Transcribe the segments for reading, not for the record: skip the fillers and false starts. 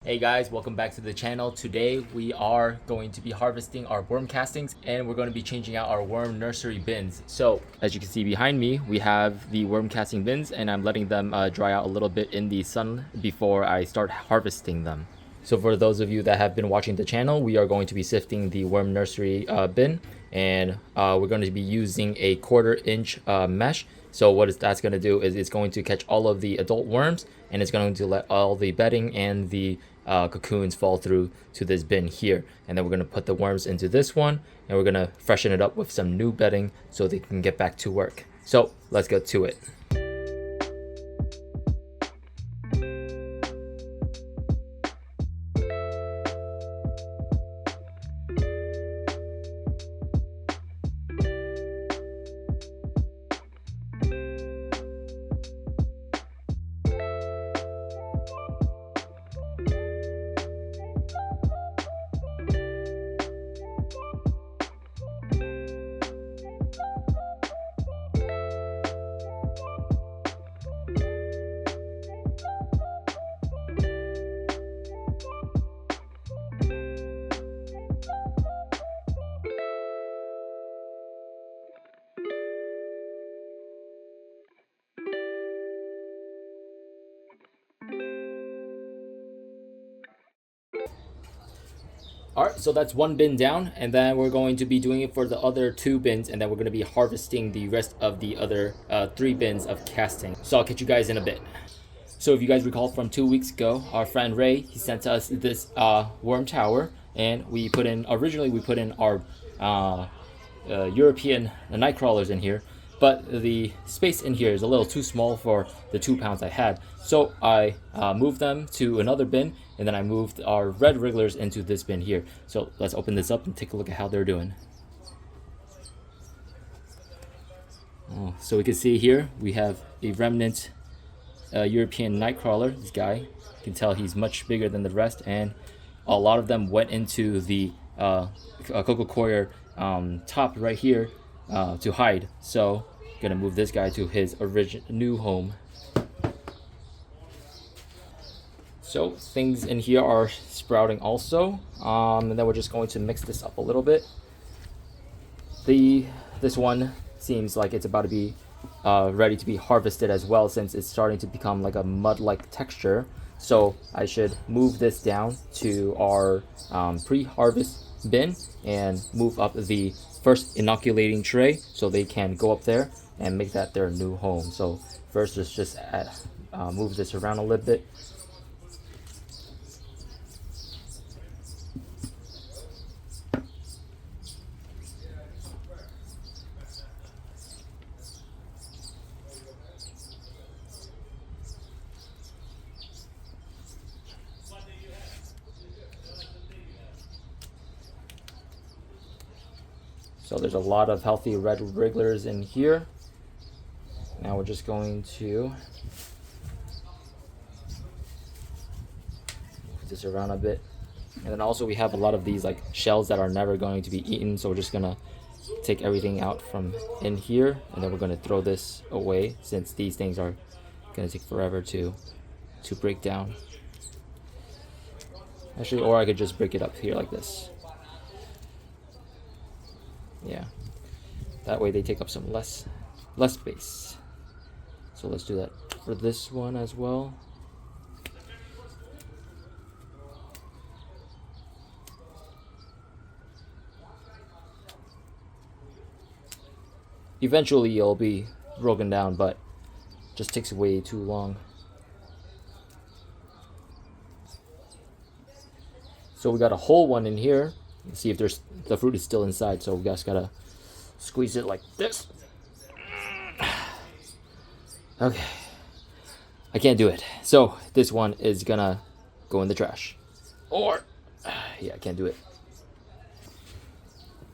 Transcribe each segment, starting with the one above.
Hey guys, welcome back to the channel. Today we are going to be harvesting our worm castings and we're going to be changing out our worm nursery bins. So as you can see behind me, we have the worm casting bins and I'm letting them dry out a little bit in the sun before I start harvesting them. So for those of you that have been watching the channel, we are going to be sifting the worm nursery bin and we're going to be using a 1/4 inch mesh. So that's going to do is it's going to catch all of the adult worms and it's going to let all the bedding and the cocoons fall through to this bin here. And then we're going to put the worms into this one and we're going to freshen it up with some new bedding so they can get back to work. So let's get to it. All right, so that's one bin down, and then we're going to be doing it for the other 2 bins, and then we're going to be harvesting the rest of the other 3 bins of casting. So I'll catch you guys in a bit. So if you guys recall from 2 weeks ago, our friend Ray, he sent us this worm tower, and originally we put in our European night crawlers in here, but the space in here is a little too small for the 2 pounds I had. So I moved them to another bin, and then I moved our red wrigglers into this bin here. So let's open this up and take a look at how they're doing. Oh, so we can see here we have a remnant European nightcrawler. This guy, you can tell he's much bigger than the rest, and a lot of them went into the coco coir top right here to hide. So gonna move this guy to his new home. So things in here are sprouting also, and then we're just going to mix this up a little bit. This one seems like it's about to be ready to be harvested as well, since it's starting to become like a mud-like texture. So I should move this down to our pre-harvest bin and move up the first inoculating tray so they can go up there and make that their new home. So first let's just move this around a little bit. So there's a lot of healthy red wrigglers in here. Now we're just going to move this around a bit. And then also we have a lot of these like shells that are never going to be eaten. So we're just gonna take everything out from in here, and then we're gonna throw this away since these things are gonna take forever to break down. Actually, or I could just break it up here like this. Yeah, that way they take up some less space. So let's do that for this one as well. Eventually it'll be broken down, but just takes way too long. So we got a whole one in here. Let's see if the fruit is still inside. So we just gotta squeeze it like this. Okay, I can't do it. So this one is gonna go in the trash. Or, yeah, I can't do it.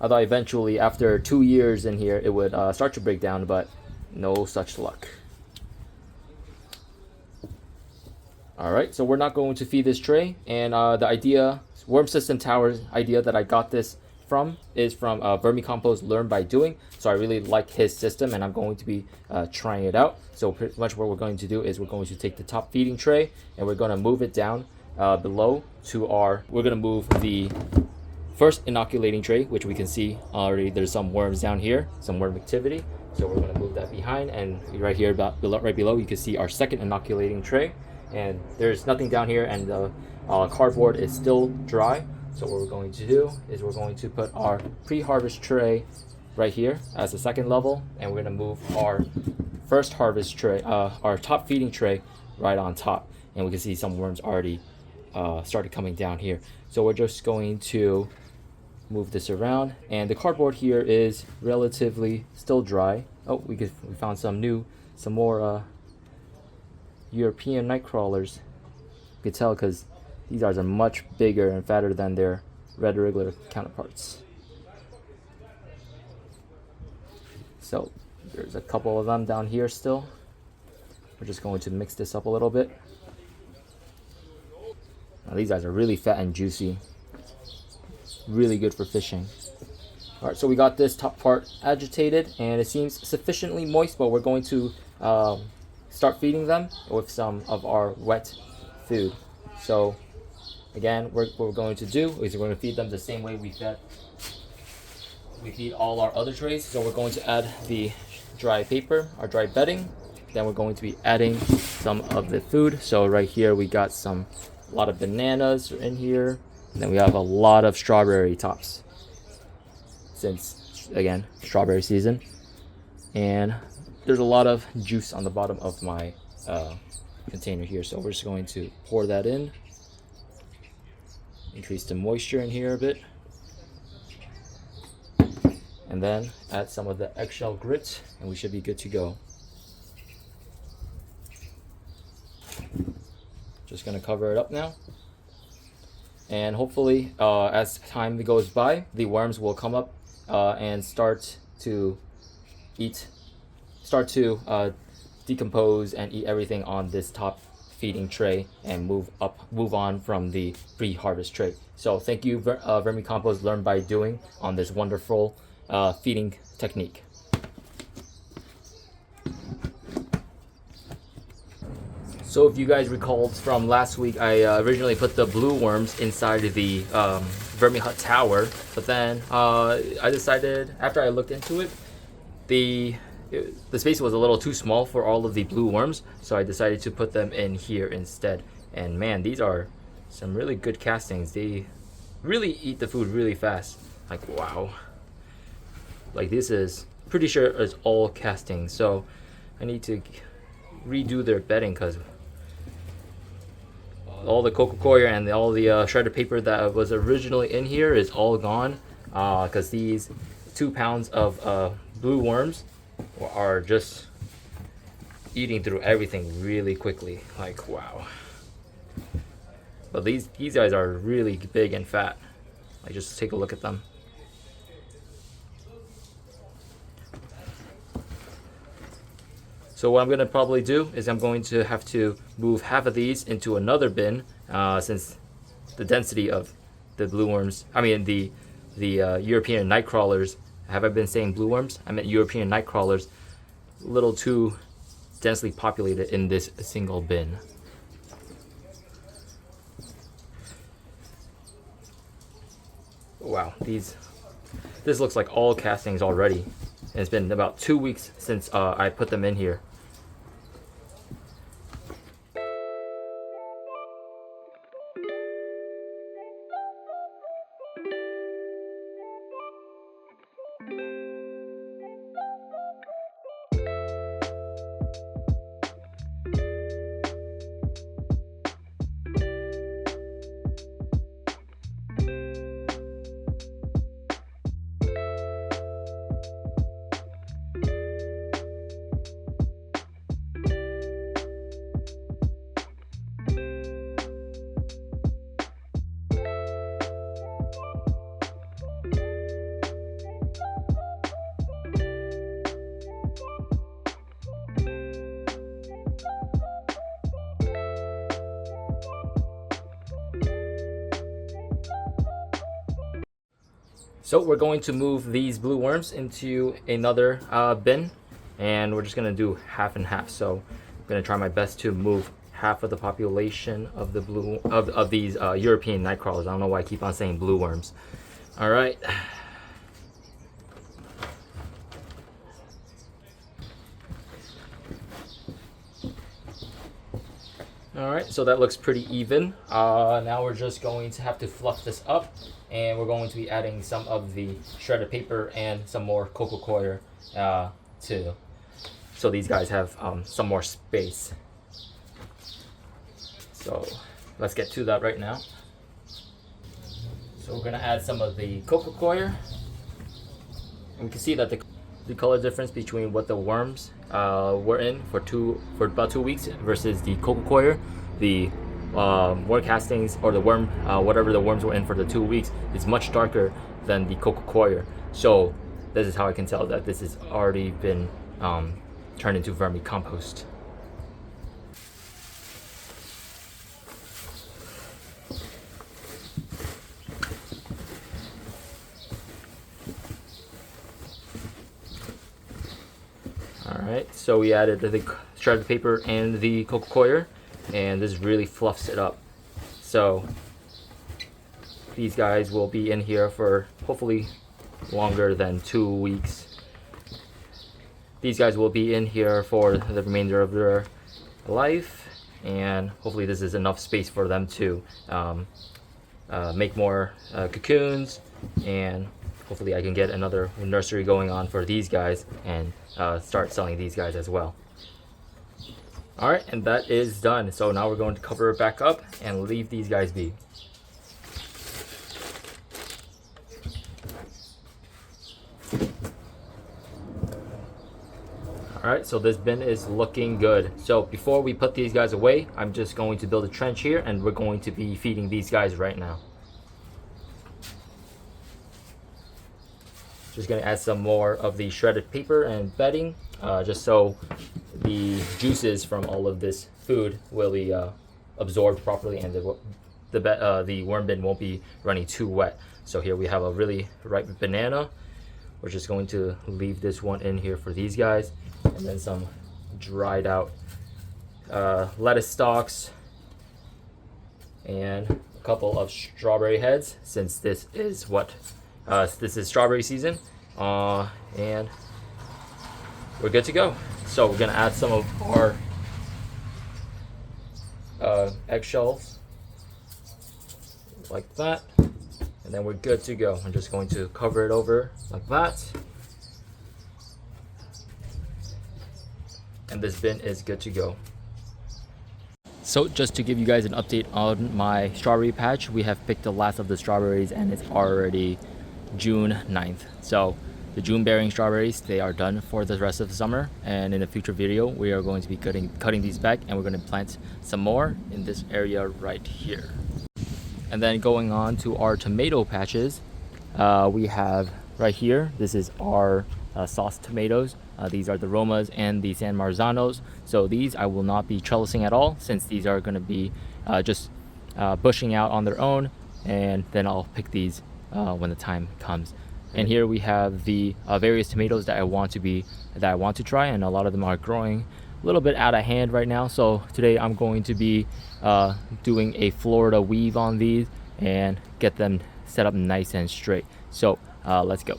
I thought eventually after 2 years in here it would start to break down, but no such luck. Alright, so we're not going to feed this tray, and the worm system tower idea that I got this from is from Vermicompost Learn by Doing. So I really like his system and I'm going to be trying it out. So pretty much what we're going to do is we're going to take the top feeding tray and we're going to move it down below to we're gonna move the first inoculating tray, which we can see already there's some worms down here, some worm activity. So we're gonna move that behind, and right here right below you can see our second inoculating tray, and there's nothing down here, and the cardboard is still dry. So what we're going to do is we're going to put our pre-harvest tray right here as the second level, and we're gonna move our first harvest tray, our top feeding tray, right on top, and we can see some worms already started coming down here. So we're just going to move this around, and the cardboard here is relatively still dry. Oh, we found some more European night crawlers. You could tell because these guys are much bigger and fatter than their red regular counterparts. So there's a couple of them down here still. We're just going to mix this up a little bit. Now these guys are really fat and juicy. Really good for fishing. Alright, so we got this top part agitated and it seems sufficiently moist, but we're going to start feeding them with some of our wet food. So again, what we're going to do is we're going to feed them the same way we feed all our other trays. So we're going to add the dry paper, our dry bedding. Then we're going to be adding some of the food. So right here we got a lot of bananas in here. And then we have a lot of strawberry tops, since again strawberry season. And there's a lot of juice on the bottom of my container here. So we're just going to pour that in. Increase the moisture in here a bit. And then add some of the eggshell grit, and we should be good to go. Just gonna cover it up now. And hopefully, as time goes by, the worms will come up and start to decompose and eat everything on this top feeding tray and move on from the pre-harvest tray. So thank you, Vermicompost Learn by Doing, on this wonderful feeding technique. So if you guys recalled from last week, I originally put the blue worms inside the Vermi Hut tower, but then I decided, after I looked into it, the space was a little too small for all of the blue worms, so I decided to put them in here instead. And man, these are some really good castings. They really eat the food really fast. Like, wow. Like, this is pretty sure it's all casting, so I need to redo their bedding because all the coco coir and all the shredded paper that was originally in here is all gone, because these 2 pounds of blue worms are just eating through everything really quickly. Like, wow. But these guys are really big and fat. Like, just take a look at them. So what I'm going to probably do is I'm going to have to move half of these into another bin, since the density of the blue worms, I mean the European night crawlers, have I been saying blue worms? I meant European night crawlers, a little too densely populated in this single bin. Wow, this looks like all castings already. And it's been about 2 weeks since I put them in here. So we're going to move these blue worms into another bin, and we're just gonna do half and half. So I'm gonna try my best to move half of the population of the blue of these European night crawlers. I don't know why I keep on saying blue worms. All right. All right, so that looks pretty even. Now we're just going to have to fluff this up, and we're going to be adding some of the shredded paper and some more coco coir so these guys have some more space. So let's get to that right now. So we're gonna add some of the coco coir, and we can see that the color difference between what the worms were in for about 2 weeks versus the coco coir, the worm castings, or the worm whatever the worms were in for the 2 weeks is much darker than the coco coir. So this is how I can tell that this has already been turned into vermicompost. Alright, so we added the shredded paper and the coco coir, and this really fluffs it up. So these guys will be in here for hopefully longer than 2 weeks. These guys will be in here for the remainder of their life, and hopefully this is enough space for them to make more cocoons, and hopefully I can get another nursery going on for these guys and start selling these guys as well. All right, and that is done. So now we're going to cover it back up and leave these guys be. All right, so this bin is looking good. So before we put these guys away, I'm just going to build a trench here, and we're going to be feeding these guys right now. Just gonna add some more of the shredded paper and bedding, just so the juices from all of this food will be absorbed properly, and the worm bin won't be running too wet. So here we have a really ripe banana. We're just going to leave this one in here for these guys, and then some dried out lettuce stalks and a couple of strawberry heads, since this is strawberry season, and we're good to go. So we're gonna add some of our eggshells like that, and then we're good to go. I'm just going to cover it over like that, and this bin is good to go. So just to give you guys an update on my strawberry patch, we have picked the last of the strawberries, and it's already June 9th. So the June bearing strawberries, they are done for the rest of the summer, and in a future video we are going to be cutting these back, and we're going to plant some more in this area right here. And then going on to our tomato patches, we have right here, this is our sauce tomatoes. These are the Romas and the San Marzanos. So these I will not be trellising at all, since these are going to be just bushing out on their own, and then I'll pick these when the time comes. And here we have the various tomatoes that I want to try, and a lot of them are growing a little bit out of hand right now. So today I'm going to be doing a Florida weave on these and get them set up nice and straight. So let's go.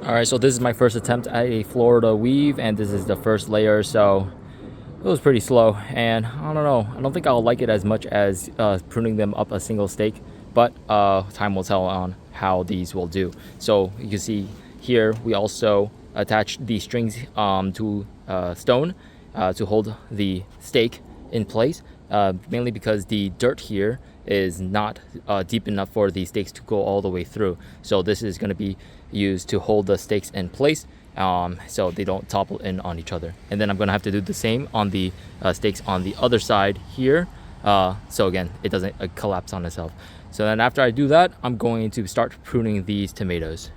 All right, so this is my first attempt at a Florida weave, and this is the first layer, so it was pretty slow, and I don't know, I don't think I'll like it as much as pruning them up a single stake, but time will tell on how these will do. So you can see here we also attached the strings to stone to hold the stake in place, mainly because the dirt here is not deep enough for the stakes to go all the way through. So this is going to be used to hold the stakes in place so they don't topple in on each other. And then I'm going to have to do the same on the stakes on the other side here, so again it doesn't collapse on itself. So then after I do that, I'm going to start pruning these tomatoes.